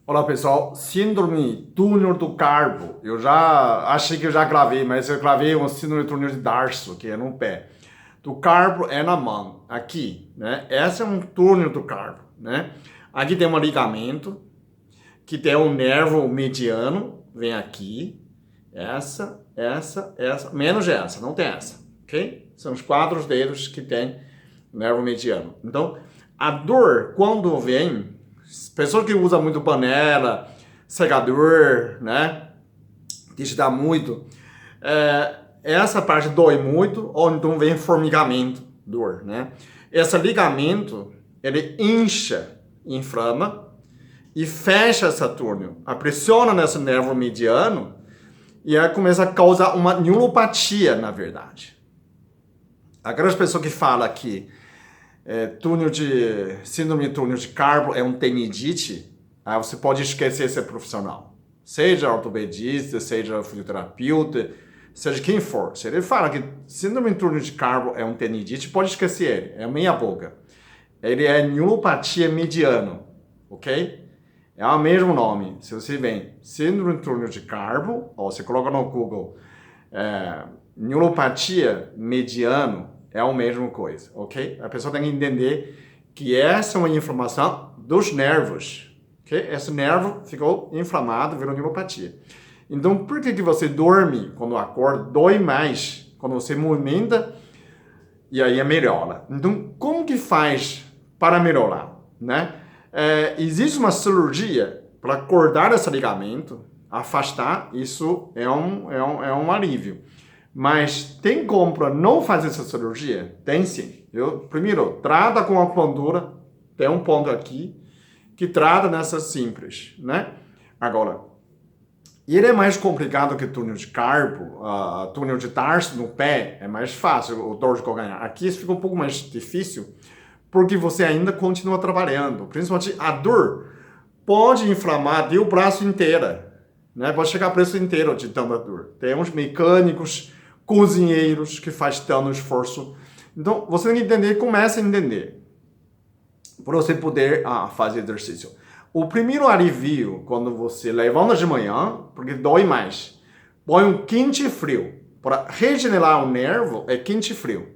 Olá pessoal, síndrome túnel do carpo. Eu já achei que eu já gravei, mas eu gravei um síndrome túnel de Darso, que é no pé. Do carpo é na mão, aqui, né? Esse é um túnel do carpo, né? Aqui tem um ligamento, que tem um nervo mediano, vem aqui, essa, menos essa, não tem essa, ok? São os 4 dedos que tem nervo mediano. Então, a dor, quando vem, pessoas que usam muito panela, secador, né? Que dá muito. Essa parte dói muito, ou então vem formigamento, dor, né? Esse ligamento, ele incha, inflama e fecha essa túnel. Pressiona nesse nervo mediano e aí começa a causar uma neuropatia, na verdade. Aquelas pessoas que falam que síndrome de túnel de carpo é um tendinite, aí você pode esquecer ser profissional. Seja ortopedista, seja fisioterapeuta, seja quem for. Se ele fala que síndrome de túnel de carpo é um tendinite, pode esquecer ele, é meia boca. Ele é neuropatia mediano, ok? É o mesmo nome. Se você vem síndrome de túnel de carpo, ou você coloca no Google neuropatia mediano, é a mesma coisa, ok? A pessoa tem que entender que essa é uma inflamação dos nervos, ok? Esse nervo ficou inflamado, virou neuropatia. Então, por que você dorme quando acorda, dói mais quando você movimenta e aí melhora? Então, como que faz para melhorar, né? Existe uma cirurgia para cortar esse ligamento, afastar, isso é um alívio. Mas tem como para não fazer essa cirurgia? Tem sim. Primeiro, trata com acupuntura, tem um ponto aqui, que trata nessa simples, né? Agora, ele é mais complicado que túnel de carpo, túnel de Darso no pé, é mais fácil, o dor de calcanhar. Aqui isso fica um pouco mais difícil, porque você ainda continua trabalhando. Principalmente a dor pode inflamar o braço inteiro, né? Pode chegar a braço inteiro de tanta dor. Tem uns mecânicos, cozinheiros que fazem tanto esforço. Então, você tem que entender, começa a entender, para você poder fazer exercício. O primeiro alívio, quando você levanta de manhã, porque dói mais, põe um quente e frio. Para regenerar o nervo, é quente e frio.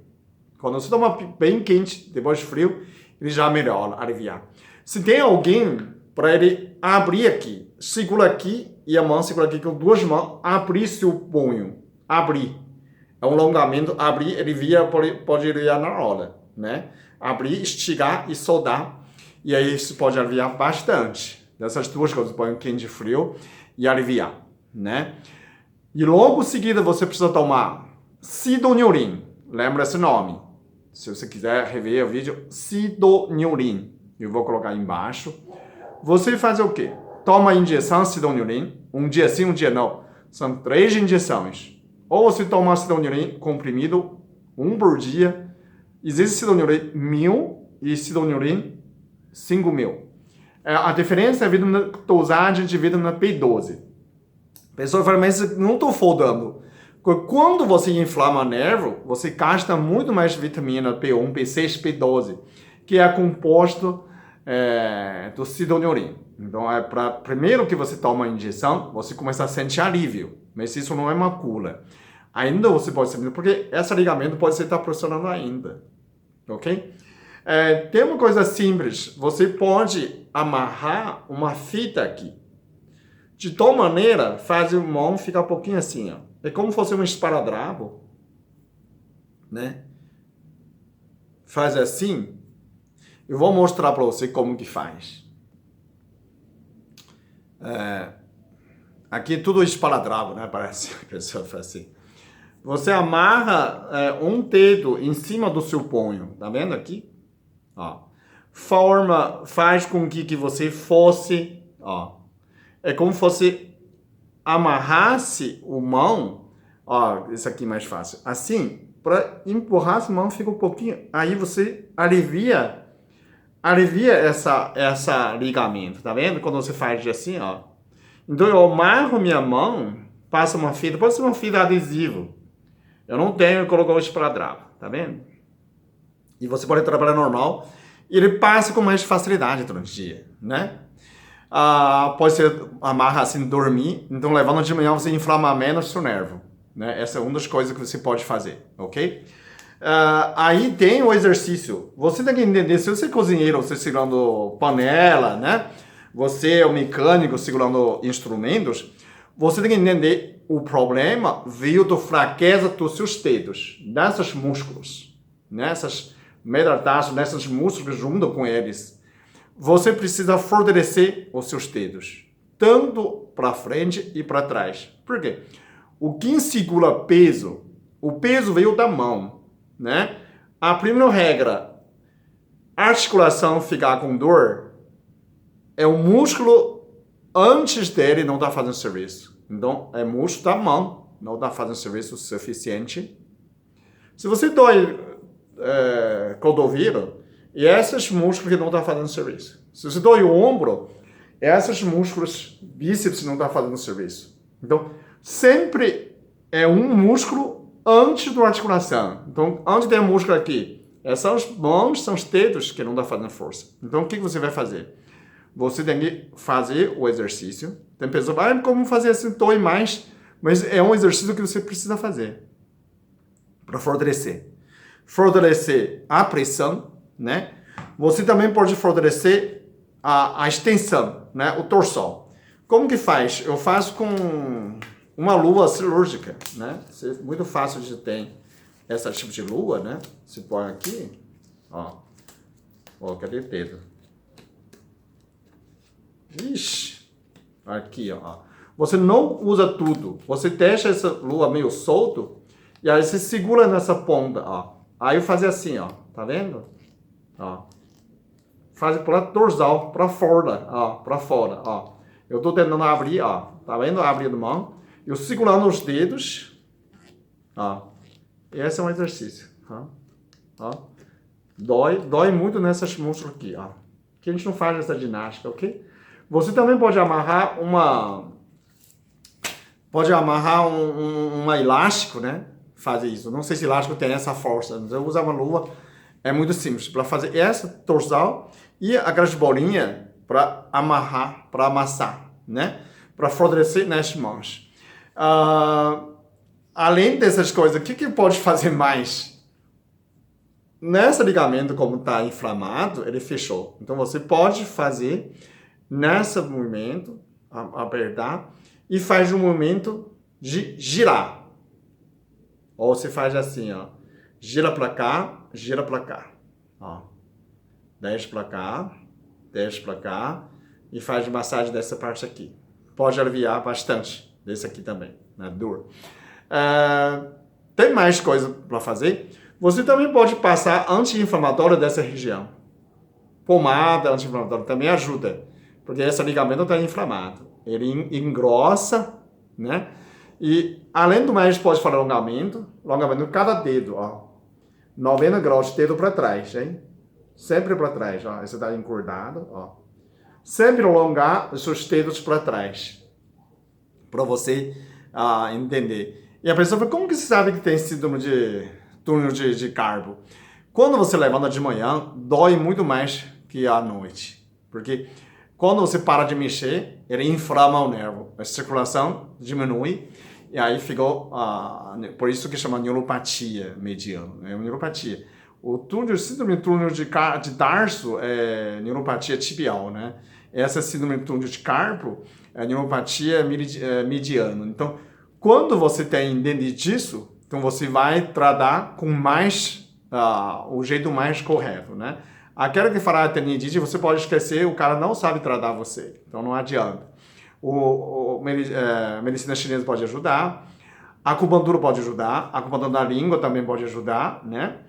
Quando você toma bem quente, depois frio, ele já melhora, aliviar. Se tem alguém, para ele abrir aqui, segura aqui, e a mão segura aqui com 2 mãos, abrir seu punho, abrir. É um alongamento, abrir, alivia, pode aliviar na hora, né? Abrir, esticar e soldar. E aí isso pode aliviar bastante. Dessas 2 coisas, põe um quente e frio e aliviar, né? E logo em seguida você precisa tomar Sidoneurin. Lembra esse nome? Se você quiser rever o vídeo, Sidoneurin. Eu vou colocar aí embaixo. Você faz o quê? Toma a injeção Sidoneurin. Um dia sim, um dia não. São 3 injeções. Ou você toma Sidoneurin comprimido, 1 por dia. Existe Sidoneurin 1000 e Sidoneurin 5000. A diferença é a dosagem de vitamina B12. A pessoa fala, mas não estou faltando. Quando você inflama o nervo, você gasta muito mais vitamina B1, B6, B12, que é composto do Sidoneurin. Então, primeiro que você toma a injeção, você começa a sentir alívio. Mas isso não é uma cura. Ainda você pode sentir, porque esse ligamento pode estar pressionando ainda. Ok? Tem uma coisa simples. Você pode amarrar uma fita aqui. De tal maneira, faz a mão ficar um pouquinho assim, ó. É como se fosse um esparadrapo, né? Faz assim. Eu vou mostrar para você como que faz. Aqui é tudo esparadrapo, né? Parece que a pessoa faz assim. Você amarra um dedo em cima do seu punho. Tá vendo aqui? Ó. Faz com que você fosse, ó. É como se fosse amarrasse o mão, ó, isso aqui é mais fácil. Assim, para empurrar a mão fica um pouquinho, aí você alivia essa ligamento, tá vendo? Quando você faz assim, ó. Então eu amarro minha mão, passo uma fita, pode ser uma fita adesiva. Eu não tenho, colocou o esparadrapo, tá vendo? E você pode trabalhar normal, e ele passa com mais facilidade durante o dia, né? pode ser amarra assim, dormir. Então, levando de manhã, você inflama menos seu nervo. Né? Essa é uma das coisas que você pode fazer, ok? Aí tem o exercício. Você tem que entender, se você é cozinheiro, você segurando panela, né? Você é o mecânico segurando instrumentos, você tem que entender o problema veio da fraqueza dos seus dedos, desses músculos, nessas metatarsos, nesses músculos junto com eles. Você precisa fortalecer os seus dedos, tanto para frente e para trás. Por quê? O que segura o peso veio da mão, né? A primeira regra, a articulação ficar com dor, é o músculo antes dele não está fazendo serviço. Então, é músculo da mão, não está fazendo serviço suficiente. Se você dói cotovelo, e esses músculos que não estão fazendo serviço. Se você dói o ombro, esses músculos bíceps não estão fazendo serviço. Então, sempre é um músculo antes da articulação. Então, onde tem o músculo aqui? São as mãos, são os dedos que não estão fazendo força. Então, o que você vai fazer? Você tem que fazer o exercício. Tem pessoas que como fazer assim, dói mais. Mas é um exercício que você precisa fazer para fortalecer. Fortalecer a pressão, né? Você também pode fortalecer a extensão, né? O dorsal. Como que faz? Eu faço com uma luva cirúrgica, né? É muito fácil de ter esse tipo de luva, né? Você põe aqui, ó. Ó, cadê o dedo? Ixi, aqui, ó. Você não usa tudo. Você deixa essa luva meio solto e aí você segura nessa ponta, ó. Aí eu fazia assim, ó. Tá vendo? Ó. Faz para dorsal, para fora, ó. Para fora, ó. Eu tô tentando abrir, ó. Tá vendo? Abrindo a mão. Eu segurando os dedos, ó. E esse é um exercício, ó. Ó. Dói muito nessas músculos aqui, ó. Que a gente não faz essa ginástica, ok? Você também pode amarrar um elástico, né? Fazer isso. Não sei se elástico tem essa força. Mas eu uso uma luva. É muito simples. Para fazer essa dorsal e aquelas bolinhas para amarrar, para amassar, né? Para fortalecer nas mãos. Além dessas coisas, o que pode fazer mais? Nesse ligamento, como está inflamado, ele fechou. Então, você pode fazer nesse movimento, apertar, e faz um movimento de girar. Ou você faz assim, ó. Gira para cá, gira para cá. Ó. Desce para cá, e faz massagem dessa parte aqui. Pode aliviar bastante desse aqui também, na dor. Tem mais coisa para fazer. Você também pode passar anti-inflamatório dessa região. Pomada anti-inflamatória também ajuda, porque esse ligamento está inflamado. Ele engrossa, né? E além do mais, pode fazer alongamento de cada dedo, ó. 90 graus de dedo para trás, hein? Sempre para trás, ó. Esse está encordado, ó. Sempre alongar os seus dedos para trás, para você entender. E a pessoa fala, como que você sabe que tem síndrome de túnel de carpo? Quando você levanta de manhã, dói muito mais que à noite. Porque quando você para de mexer, ele inflama o nervo. A circulação diminui. E aí ficou, por isso que chama neuropatia mediana. É uma neuropatia. Síndrome de túnel de tarso é neuropatia tibial, né? Essa síndrome de túnel de carpo é neuropatia mediana. Então, quando você tem entendimento disso, então você vai tratar com mais, o jeito mais correto, né? Aquela que fará tendinite, você pode esquecer, o cara não sabe tratar você. Então, não adianta. Medicina chinesa pode ajudar, a acupuntura pode ajudar, a acupuntura da língua também pode ajudar, né?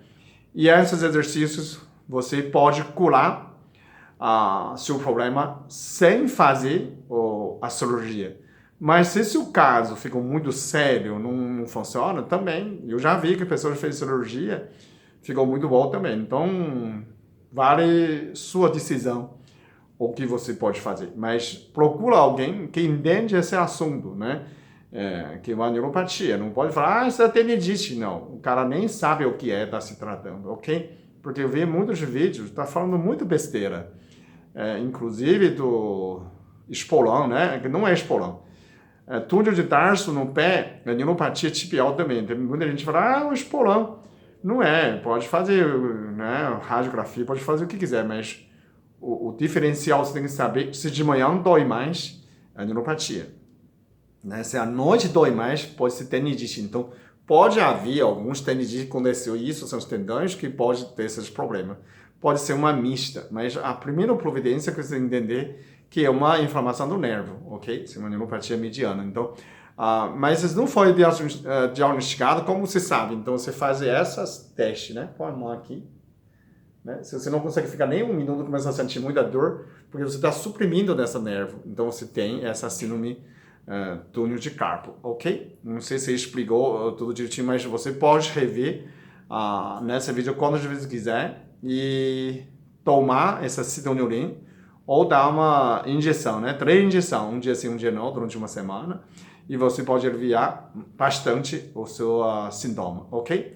E esses exercícios você pode curar seu problema sem fazer a cirurgia. Mas se seu caso ficou muito sério, não funciona, também. Eu já vi que a pessoa fez cirurgia, ficou muito bom também. Então, vale sua decisão o que você pode fazer. Mas procura alguém que entende esse assunto, né? Que é uma neuropatia. Não pode falar, isso é tendinite. Não, o cara nem sabe o que está se tratando, ok? Porque eu vi muitos vídeos, está falando muito besteira. Inclusive espolão, né? Que não é espolão. Túnel de tarso no pé é neuropatia tibial também. Tem muita gente que fala, o espolão. Não é, pode fazer, né? Radiografia, pode fazer o que quiser, mas o diferencial você tem que saber se de manhã dói mais, é neuropatia. Né? Se à noite dói mais, pode ser tendinite. Então, pode haver alguns tendinites que aconteceu isso, são os tendões que pode ter esses problemas. Pode ser uma mista, mas a primeira providência que você tem que entender que é uma inflamação do nervo, ok? Se é uma neuropatia mediana. Então, mas isso não foi diagnosticado, como você sabe. Então, você faz esses testes, né? Põe a mão aqui. Né? Se você não consegue ficar nem um minuto, começa a sentir muita dor, porque você está suprimindo dessa nervo. Então, você tem essa síndrome túnel de carpo, ok? Não sei se explicou tudo direitinho, mas você pode rever nesse vídeo quantas vezes quiser e tomar essa citoneurin ou dar uma injeção, né? 3 injeções, um dia sim, um dia não, durante uma semana, e você pode aliviar bastante o seu sintoma, ok?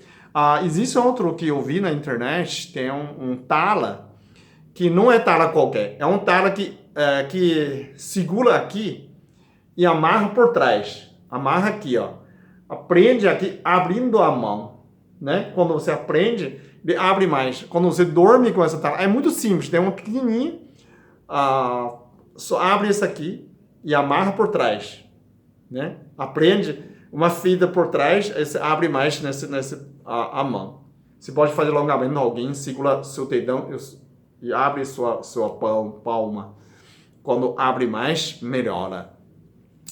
Existe outro que eu vi na internet, tem um tala, que não é tala qualquer, é um tala que segura aqui e amarra por trás. Amarra aqui, ó. Prende aqui, abrindo a mão, né? Quando você aprende, ele abre mais. Quando você dorme com essa tala, é muito simples, tem uma pequenininha, só abre essa aqui e amarra por trás, né? Aprende uma fita por trás, aí você abre mais a mão. Você pode fazer alongamento, alguém segura seu dedão e abre sua palma. Quando abre mais, melhora.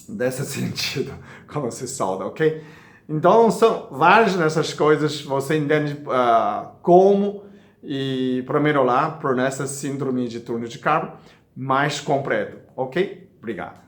Desse sentido, quando você solda, ok? Então, são várias dessas coisas, você entende como e para melhorar por nessa síndrome de túnel de carpo mais completo, ok? Obrigado.